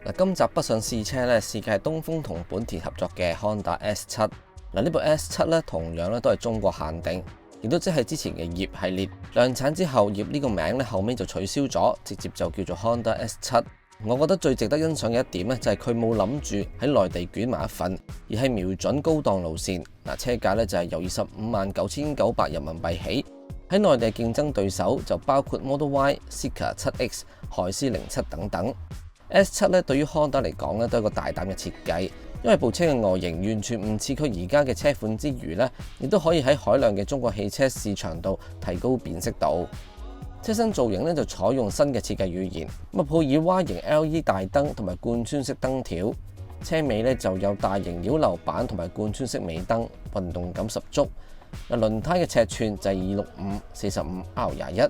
嗱，今集北上試車咧，試嘅係東風同本田合作嘅 Honda S7。嗱，呢部 S7咧同樣咧都係中國限定，亦都即係之前嘅葉系列量產之後，葉呢個名咧後尾就取消咗，直接就叫做 Honda S7。我覺得最值得欣賞嘅一點咧，就係佢冇諗住喺內地捲埋一份，而係瞄準高檔路線。嗱，車價咧就係由259900人民幣起。喺內地競爭對手就包括 Model Y、Zeekr 7X、海獅07等等。S7 咧對於 Honda 嚟講咧都係一個大膽嘅設計，因為部車嘅外形完全唔似佢而家嘅車款之餘咧，亦都可以喺海量嘅中國汽車市場度提高辨識度。車身造型咧就採用新嘅設計語言，配以 Y 型 LED 大燈同埋貫穿式燈條，車尾咧就有大型擾流板同埋貫穿式尾燈，運動感十足。輪胎嘅尺寸就係265/45R21。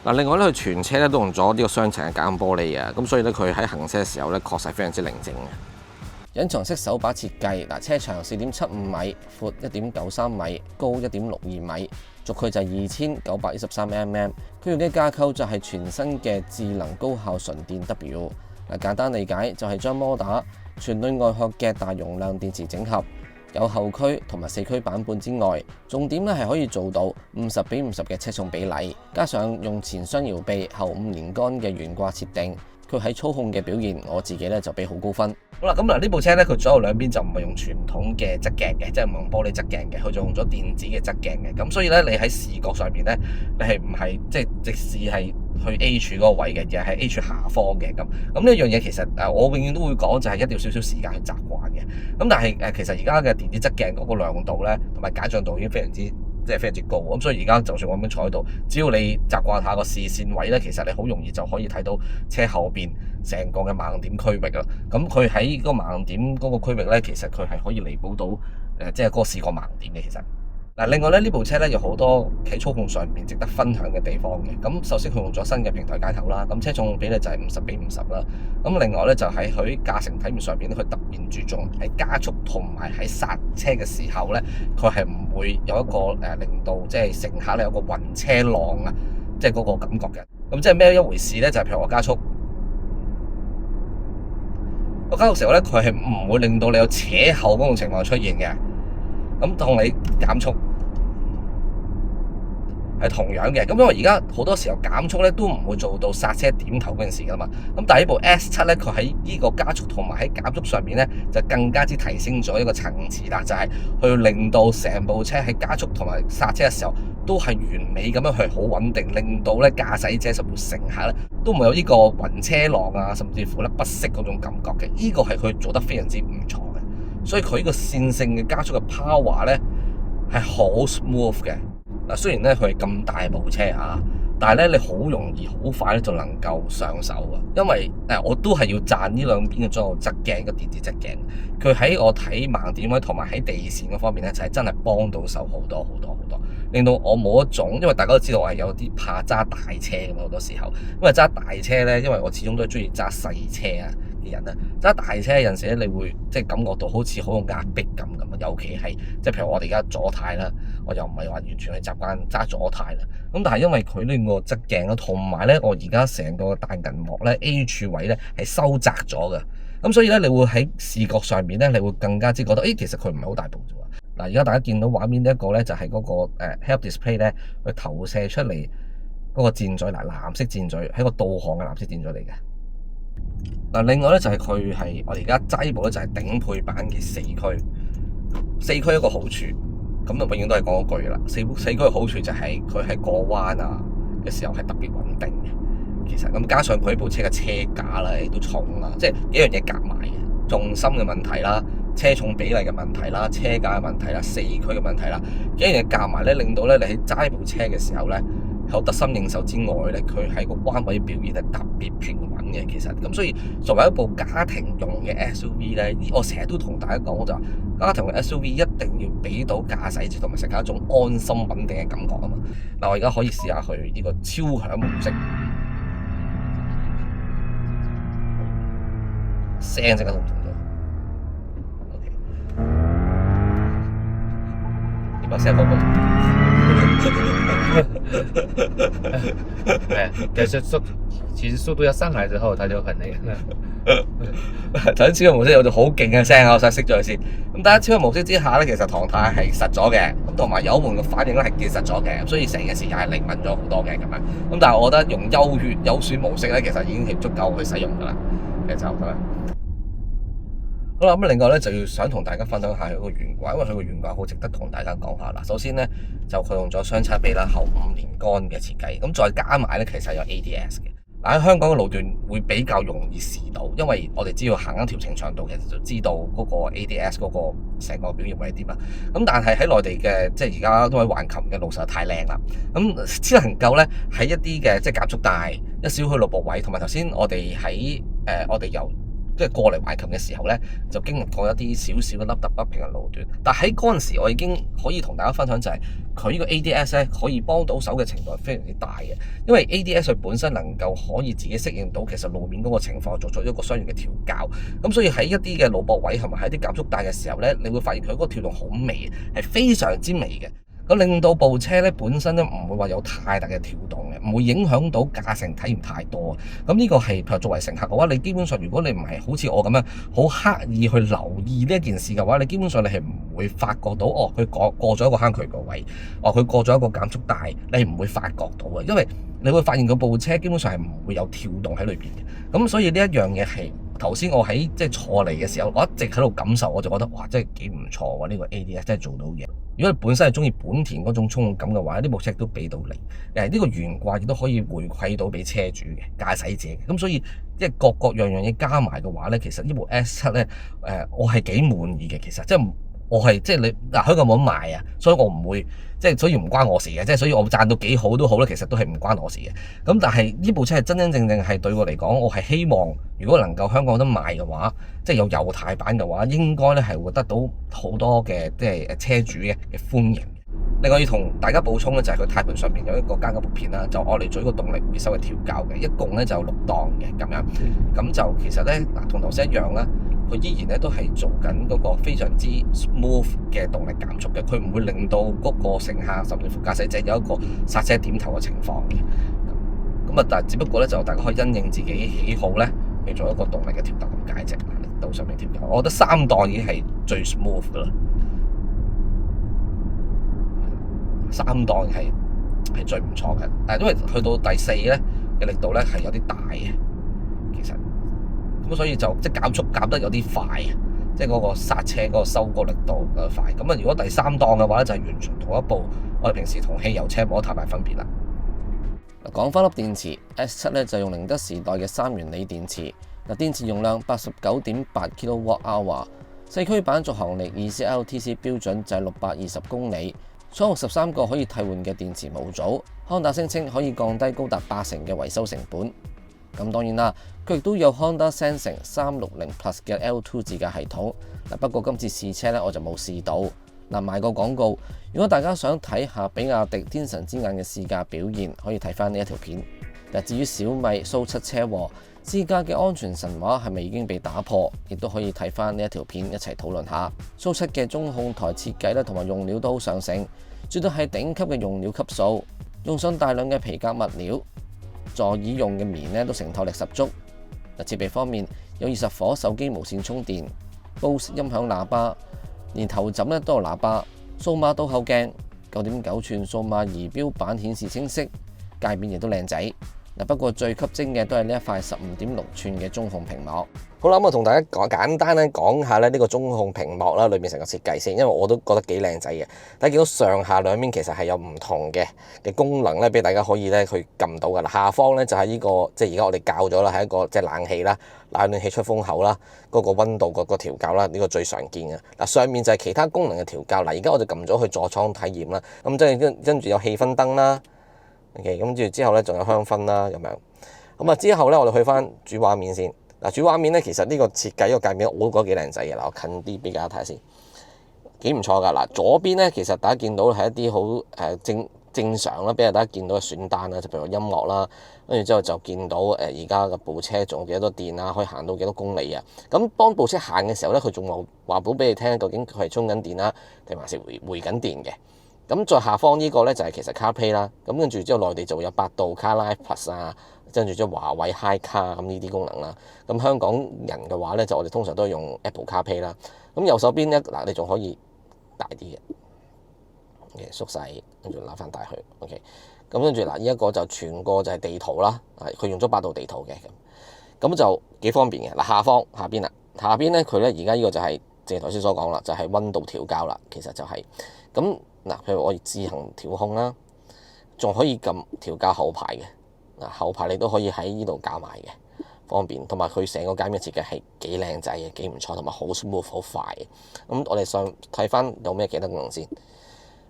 另外咧，佢全車咧都用咗呢個雙層嘅隔音玻璃啊，咁所以咧佢喺行車嘅時候咧確實非常之寧靜嘅。隱藏式手把設計，車長4.75米，闊1.93米，高1.62米，軸距就係2913mm。佢用嘅架構就係全新嘅智能高效純電 W。簡單理解就係將摩打全內外殼嘅大容量電池整合。有後驅同埋四驅版本之外，重點咧係可以做到50:50嘅車重比例，加上用前雙搖臂後5連桿嘅懸掛設定，佢喺操控嘅表現，我自己咧就俾好高分。好啦，咁呢部車咧，佢左右兩邊就唔係用傳統嘅側鏡嘅，即係唔用玻璃側鏡嘅，佢就用咗電子嘅側鏡嘅。咁所以咧，你喺視覺上面咧，你係唔係即係直視係去 H 嗰個位嘅，而係 H 下方嘅咁。咁呢一樣嘢其實我永遠都會講就係一定要少少時間去習慣嘅。咁但係其實而家嘅電子側鏡嗰個亮度咧，同埋解像度已經非常之高，咁所以而家就算我咁樣坐喺度，只要你習慣下個視線位咧，其實你好容易就可以睇到車後邊成個嘅盲點區域啦。咁佢喺個盲點嗰個區域咧，其實佢係可以彌補到即係嗰個視覺盲點嘅。其實另外咧，呢部車咧有好多喺操控上面值得分享嘅地方嘅。咁首先佢用咗新嘅平台介頭啦，咁車重比例就係50:50啦。咁另外咧就喺佢駕乘體驗上邊咧，佢特別注重喺加速同埋喺剎車嘅時候咧，佢係唔會有一個令到即係乘客咧有個暈車浪啊，即係嗰個感覺嘅。咁即係咩一回事咧？就係譬如我加速，我加速時候咧，佢係唔會令到你有扯後嗰種情況出現嘅。咁當你減速係同樣嘅，咁因為而家好多時候減速咧都唔會做到剎車點頭嗰陣時噶嘛，咁但係呢部 S7 咧，佢喺呢個加速同埋喺減速上面咧就更加之提升咗一個層次啦，就係去令到成部車喺加速同埋剎車嘅時候都係完美咁樣去好穩定，令到咧駕駛者甚至乘客咧都冇有呢個暈車浪啊，甚至乎咧不適嗰種感覺嘅，呢個係佢做得非常之唔錯嘅，所以佢呢個線性嘅加速嘅 power 咧係好 smooth 嘅。雖然咧佢係咁大部車啊，但係咧你好容易好快咧就能夠上手啊！因為我都係要讚呢兩邊嘅左右側鏡嘅電子側鏡，佢喺我睇盲點位同埋喺地線嗰方面咧就係真係幫到手好多，令到我冇一種，因為大家都知道我係有啲怕揸大車㗎嘛，好多時候，因為揸大車咧，因為我始終都係中意揸細車啊嘅人啊，揸大車有陣時咧，你會即係感覺到好似好有壓迫感咁啊，尤其係即係譬如我哋而家左軚啦，我又唔係話完全係習慣揸左軚啦，咁但係因為佢呢個側鏡啦，同埋咧我而家成個大銀幕咧 A 柱位咧係收窄咗嘅，咁所以咧你會喺視覺上面咧，你會更加之覺得其實佢唔係好大部啫喎。嗱，而家大家見到畫面呢一個咧，就係嗰個Head-Up Display 咧，去投射出嚟嗰個箭嘴，藍色箭嘴係個導航嘅藍色箭嘴嚟嘅。另外咧就係佢係我哋而家揸呢部咧就係頂配版嘅四驅。四驅一個好處，咁就永遠都係講嗰句啦。四驅嘅好處就係佢喺過彎啊嘅時候係特別穩定嘅。其實咁加上佢部車嘅車架啦，亦都重啦，即係幾樣嘢夾埋嘅，重心嘅問題啦。車重比例嘅問題啦，車架嘅問題啦，四驅嘅問題啦，幾樣嘢夾埋咧，令到咧你喺揸部車嘅時候咧，有得心應手之外咧，佢喺個彎位表現係特別平穩嘅。其實咁，所以作為一部家庭用嘅 SUV 咧，我成日都同大家講就話，家庭嘅 SUV 一定要俾到駕駛者同埋乘客一種安心穩定嘅感覺啊嘛。我而家可以試下去呢個超響模式，聲即刻同唔同咗？把聲放高。对，但是其实速度要上来之后，它就很那个。頭先超音模式有咗好勁嘅聲啊，我想熄咗佢先。咁但係超音模式之下咧，其實唐太係實咗嘅，咁同埋油門嘅反應咧係結實咗嘅，所以成件事又係靈敏咗好多嘅咁樣。咁但係我覺得用優選模式咧，其實已經係足夠去使用噶啦。就咁樣。好啦，咁另外咧就要想同大家分享下佢個懸掛，因為佢個懸掛好值得同大家講下啦。首先咧就佢用咗雙叉臂啦，後5連杆嘅設計，咁再加埋咧其實有 ADS 嘅。嗱，喺香港嘅路段會比較容易試到，因為我哋只要行一條程長道，其實就知道嗰個 ADS 嗰個成個表現會係點啦。咁但係喺內地嘅即係而家都喺橫琴嘅路實在太靚啦，咁只能夠咧喺一啲嘅即係減速帶、一小去路步位，同埋頭先我哋喺我哋由即係過嚟橫琴嘅時候咧，就經歷過一啲少少嘅凹凸不平嘅路段。但喺嗰陣時，我已經可以同大家分享就係佢呢個 ADS 咧，可以幫到手嘅程度係非常之大嘅。因為 ADS 佢本身能夠可以自己適應到其實路面嗰個情況，做咗一個相應嘅調校。咁所以喺一啲嘅路駁位同埋喺啲減速帶嘅時候咧，你會發現佢嗰個跳動好微，係非常之微嘅。咁令到部車咧本身咧唔會話有太大嘅跳動嘅，唔會影響到駕乘體驗太多。咁呢個係譬如作為乘客嘅話，你基本上如果你唔係好似我咁樣好刻意去留意呢一件事嘅話，你基本上你係唔會發覺到佢過咗一個坑渠個位，佢過咗一個減速帶，你唔會發覺到嘅，因為你會發現嗰部車基本上係唔會有跳動喺裏邊嘅。咁所以呢一樣嘢係頭先我喺即係坐嚟嘅時候，我一直喺度感受，我就覺得哇，真係幾唔錯喎！呢個 ADS 真係做到嘢。如果你本身係中意本田嗰種衝感嘅話，呢部車都俾到你。呢個懸掛亦都可以回饋到俾車主嘅駕駛者嘅。咁所以即係各樣嘢加埋嘅話咧，其實呢部 S7咧，我係幾滿意嘅。其實即係我係即係你香港冇得賣啊，所以我唔會即係所以唔關我事嘅。即係所以我賺到幾好都好咧，其實都係唔關我事嘅。咁但係呢部車係真真正正係對我嚟講，我係希望如果能夠香港有得賣嘅話，即係有右軚版嘅話，應該咧係會得到好多嘅即係車主嘅歡迎。另外要同大家補充咧，就係佢軚盤上邊有一個加壓撥片啦，就我嚟做一個動力回收嘅調校嘅，一共咧就有6檔嘅咁樣。咁就其實咧同頭先一樣啦。佢依然咧都係做緊嗰個非常之 smooth 嘅動力減速嘅，佢唔會令到嗰個乘客甚至乎駕駛者有一個剎車點頭嘅情況嘅。咁但係只不過咧就大家可以因應自己喜好咧去做一個動力嘅調校咁解啫。力度上面調校，我覺得3檔已經係最 smooth 噶啦，3檔係最唔錯嘅。但係因為去到第4咧嘅力度咧係有啲大嘅，其實。咁所以就即係減速減得有啲快，即係嗰個剎車嗰個收個力度嘅快。咁如果第3檔嘅話咧，就係完全同一部我哋平時同汽油車冇得太大分別啦。講翻粒電池 S7 咧，就用寧德時代嘅3元鋰電池。電池容量89.8 kWh， 四驅版續航力20LTC 標準就係620公里，採用13個可以替換嘅電池模組。Honda 聲稱可以降低高達80%嘅維修成本。咁當然啦，佢亦都有 Honda Sensing 360 Plus 嘅 L2 自駕系統。不過今次試車咧，我就冇試到。賣個廣告，如果大家想睇下比亞迪天神之眼嘅試駕表現，可以睇翻呢一條片。至於小米蘇7車禍試駕嘅安全神話係咪已經被打破，亦都可以睇翻呢一條片一齊討論下。蘇7嘅中控台設計咧同埋用料都好上乘，絕對係頂級嘅用料級數，用上大量嘅皮革物料。座椅用嘅棉咧都承托力十足。設備方面有20火手機無線充電、Bose 音響喇叭，連頭枕咧都有喇叭。數碼倒後鏡、9.9寸數碼儀錶板顯示清晰，界面亦都靚仔。不過最吸睛嘅都係呢一塊15.6寸嘅中控屏幕。好啦，咁我同大家簡單咧講下咧呢個中控屏幕啦，裏面成個設計先，因為我都覺得幾靚仔嘅。大家見到上下兩邊其實係有唔同嘅功能咧，俾大家可以咧去撳到噶啦。下方咧就係呢個即係而家我哋校咗啦，係一個即係冷氣啦、冷暖氣出風口啦、嗰個溫度嗰個調校啦，呢個最常見嘅。嗱，上面就係其他功能嘅調校。嗱，而家我就撳咗去座艙體驗啦，咁即係跟住有氣氛燈啦。OK， 咁之後咧仲有香薰啦咁樣。咁之後咧我哋去翻主畫面先。嗱，主畫面咧其實呢個設計呢個界面我都覺得幾靚仔嘅。嗱，我近啲俾大家睇下先，幾唔錯噶。嗱，左邊咧其實大家見到係一啲好正常啦，俾大家見到嘅選單啦，就譬如音樂啦，跟住之後就見到而家嘅部車仲有幾多電啊，可以行到幾多公里啊。咁當部車行嘅時候咧，佢仲話到俾你聽，究竟佢係充緊電啦定還是回緊電嘅。咁在下方呢個咧就係其實 CarPlay 啦，咁跟住之後內地就會有百度 CarLife Plus 啊，跟住即係華為 HiCar 咁呢啲功能啦。咁香港人嘅話咧，就我哋通常都係用 Apple CarPlay 啦。咁右手邊咧嗱，你仲可以大啲嘅，OK， 縮細，跟住拉翻大去 OK。咁跟住嗱，呢一個就全個就係地圖啦，佢用咗百度地圖嘅咁就幾方便嘅嗱。下邊啦，下邊咧佢咧而家呢個就係正如頭先所講啦，就係溫度調校啦。其實就係咁嗱，譬如我哋自行調控啦，仲可以撳調校後排嘅嗱，後排你都可以喺呢度校埋嘅，方便。同埋佢成個界面設計係幾靚仔嘅，幾唔錯，同埋好 smooth 好快嘅。咁我哋上睇翻有咩其他功能先。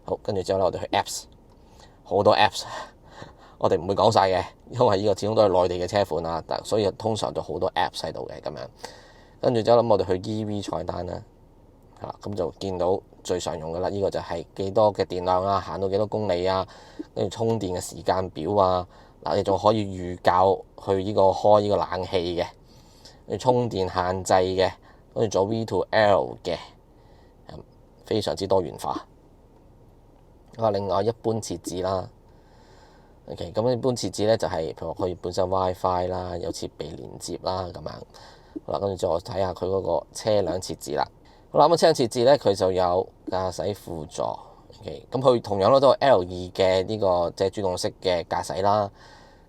好，跟住之後咧，我哋去 Apps， 好多 Apps， 我哋唔會講晒嘅，因為呢個始終都係內地嘅車款啦，所以通常就好多 Apps 喺度嘅咁樣。跟住之後諗我哋去 EV 菜單啦，咁就見到最常用嘅啦。呢個就係幾多嘅電量啊，行到幾多公里啊，跟住充電嘅時間表啊。嗱，你仲可以預校去呢個開呢個冷氣嘅，你充電限制嘅，跟住做 V2L 嘅，非常之多元化。另外一般設置啦 ，OK， 咁一般設置咧就係譬如可以本身 WiFi 啦，有設備連接啦咁樣。好啦，跟住再睇下佢嗰個車輛設置啦。好啦，咁車輛設置咧，佢就有駕駛輔助 ，OK， 咁佢同樣都係 L2嘅呢個即係主動式嘅駕駛啦。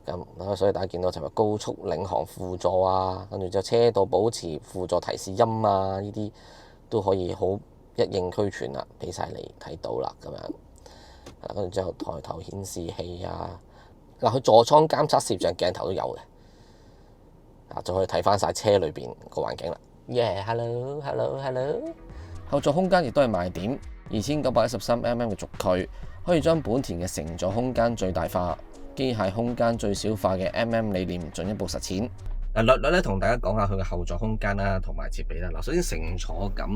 咁所以大家見到就係高速領航輔助啊，跟住就車道保持輔助提示音啊，呢啲都可以好一應俱全啦，俾晒你睇到啦咁樣。跟住之後抬頭顯示器啊，嗱，佢座艙監測攝像鏡頭都有嘅，就可以睇翻晒車裏邊個環境啦。Hello， 後座空間亦都係賣點，2913mm 嘅軸距可以將本田嘅乘坐空間最大化、機械空間最小化嘅 MM 理念進一步實踐。略咧同大家講下佢嘅後座空間啦，同埋設備啦。嗱，首先乘坐感，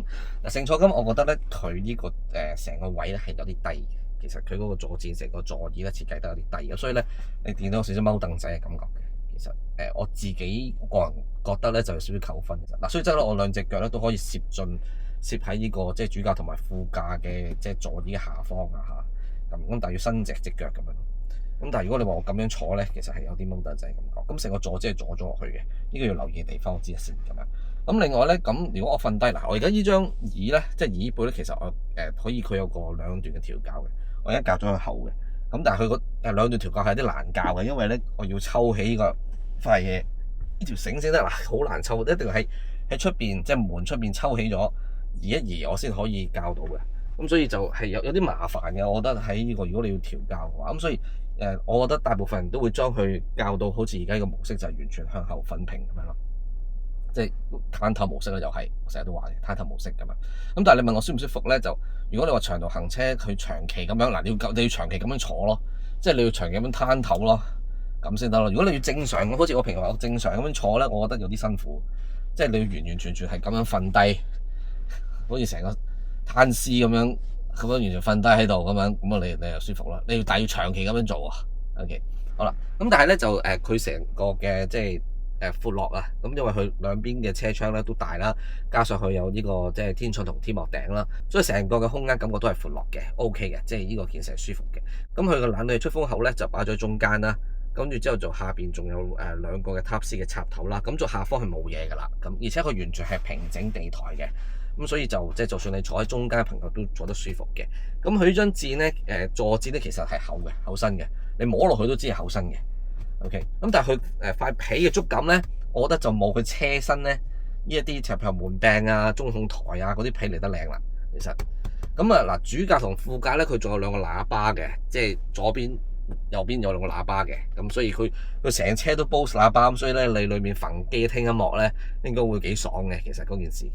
乘坐感我覺得咧佢呢個成個位咧係有啲低嘅。其實佢嗰個坐墊成個座椅咧設計得有啲低嘅，所以咧你見到有少少踎凳仔嘅感覺嘅。其實我自己個人覺得咧就有少少扣分嘅。嗱，所以即係咧我兩隻腳咧都可以攝喺呢個即係主駕同埋副駕嘅即係座椅嘅下方啊嚇。咁但係要伸直隻腳咁樣。咁但係如果你話我咁樣坐咧，其實係有啲踎凳仔嘅感覺。咁成個座即係坐咗落去嘅，呢個要留意嘅地方我知一先咁樣。咁另外咧，咁如果我瞓低嗱，我而家呢張椅咧，即係椅背咧，其實我可以佢有個兩段嘅調校嘅。我而家校咗佢後嘅，咁但係佢個兩段調校係有啲難校嘅，因為咧我要抽起呢個塊嘢，呢條繩先得嗱，好難抽，一定係喺出邊即係門出邊抽起咗移一移，我先可以校到嘅。咁所以就係有啲麻煩嘅，我覺得喺呢個如果你要調校嘅話，咁所以我覺得大部分人都會將佢校到好似而家呢個模式就係完全向後分平咁樣咯。即係攤頭模式咧，又係成日都話嘅攤頭模式咁樣。咁但係你問我舒唔舒服咧？就如果你話長途行車，佢長期咁樣嗱，你要長期咁樣坐咯，即係你要長期咁樣攤頭咯，咁先得咯。如果你要正常咁，好似我平時話正常咁樣坐咧，我覺得有啲辛苦，即係你要完完全全係咁樣瞓低，好似成個攤屍咁樣完全瞓低喺度咁樣，咁啊你又舒服啦。你要但係要長期咁樣做啊。OK， 好啦，咁但係咧就佢成個嘅即係。闊落啊，咁因為佢兩邊嘅車窗咧都大啦，加上佢有呢個即係天窗同天幕頂啦，所以成個嘅空間感覺都係闊落嘅 ，OK 嘅，即係呢個件事係舒服嘅。咁佢個冷氣出風口咧就擺咗喺中間啦，跟住之後就下邊仲有兩個嘅 Type C 嘅插頭啦，咁就下方係冇嘢噶啦，咁而且佢完全係平整地台嘅，咁所以就算你坐喺中間嘅朋友都坐得舒服嘅。咁佢呢張墊咧坐墊咧其實係厚身嘅，你摸落去都知係厚身嘅。OK， 咁但係佢塊皮嘅觸感咧，我覺得就冇佢車身咧呢一啲，譬如門柄啊、中控台啊嗰啲皮嚟得靚啦。其實咁啊嗱，主駕同副駕咧，佢仲有兩個喇叭嘅，即係左邊、右邊有兩個喇叭嘅，咁所以佢成車都 Bose 喇叭，咁所以咧你裏面焚機聽音樂咧，應該會幾爽嘅。其實嗰件事。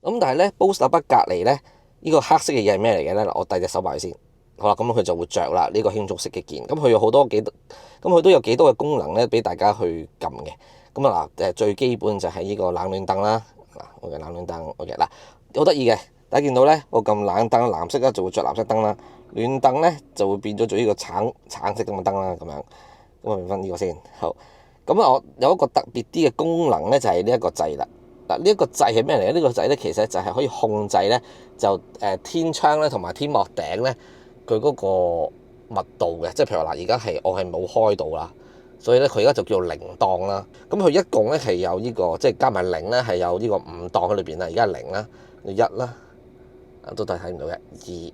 咁但係咧 Bose 喇叭隔離咧，呢個黑色嘅嘢係咩嚟嘅咧？嗱，我遞隻手埋先。好啦，咁佢就會着啦，呢個輕觸式嘅鍵，咁佢有好多咁佢都有幾多嘅功能咧，俾大家去撳嘅。咁啊嗱，最基本就係呢個冷暖燈啦。嗱，我嘅冷暖燈，OK嗱，好得意嘅，大家見到咧，我撳冷燈藍色咧就會着藍色燈啦，暖燈咧就會變咗做呢個橙色咁嘅燈啦，咁樣。咁我變翻呢個先，好。咁啊，我有一個特別啲嘅功能咧，就係呢一個掣啦。嗱，呢一個掣係咩嚟咧？呢個掣咧其實就係可以控制咧，就天窗咧同埋天幕頂咧。佢嗰個密度嘅，即係譬如話嗱，而家我係冇開到啦，所以咧佢而家就叫做零檔啦。咁佢一共咧係有呢個即係加埋零咧係有呢個5檔喺裏邊啦。而家係0啦，1啦，都睇唔到嘅2。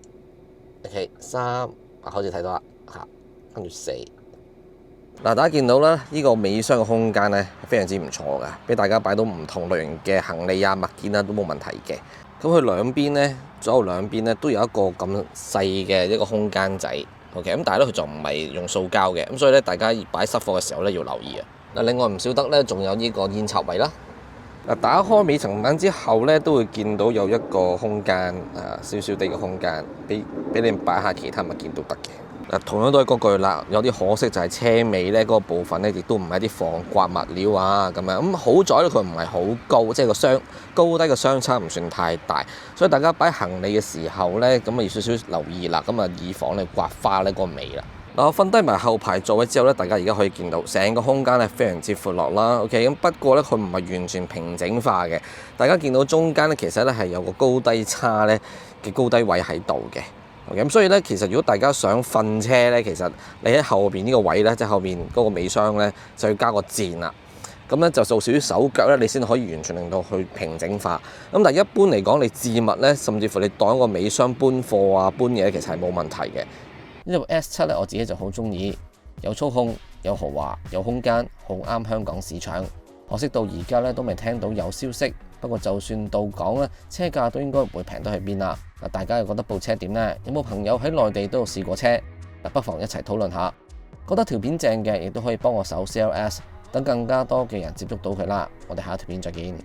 OK 3，好似睇到啦嚇，跟住4。嗱，大家見到啦，呢個尾箱嘅空間咧非常之唔錯㗎，俾大家擺到唔同類型嘅行李啊、物件啊都冇問題嘅。咁佢兩邊咧，左右兩邊咧都有一個咁細嘅一個空間仔。OK， 咁但係咧佢就唔係用塑膠嘅，咁所以咧大家擺濕貨嘅時候咧要留意啊。嗱，另外唔少得咧，仲有呢個煙插位啦。嗱，打開尾層板之後咧，都會見到有一個空間少少地嘅空間，俾你擺下其他物件都得嘅。嗱，同樣都係嗰句啦，有啲可惜就係車尾咧嗰個部分咧，亦都唔係啲防刮物料啊咁樣。咁好在咧佢唔係好高，即係個高低嘅相差唔算太大，所以大家擺行李嘅時候咧，咁啊要少少留意啦，咁啊以防你刮花咧個尾啦。嗱，我瞓低埋後排座位之後咧，大家而家可以見到成個空間咧非常之闊落啦。OK，咁不過咧佢唔係完全平整化嘅，大家見到中間咧其實咧係有個高低差咧嘅高低位喺度嘅。咁所以咧，其實如果大家想瞓車咧，其實你喺後邊呢個位咧，即係後邊嗰個尾箱咧，就要加個墊啦。咁咧就做少少手腳咧，你先可以完全令到佢平整化。咁但係一般嚟講，你置物咧，甚至乎你當一個尾箱搬貨啊、搬嘢，其實係冇問題嘅。呢部 S7咧，我自己就好中意，有操控、有豪華、有空間，好啱香港市場。可惜到而家咧都未聽到有消息。不過就算到港咧，車價都應該唔會平到去邊啦。嗱，大家又覺得部車點呢？有冇朋友喺內地都有試過車？嗱，不妨一齊討論下。覺得條片正嘅，亦都可以幫我手 CLS，等更加多嘅人接觸到佢啦。我哋下一條片再見。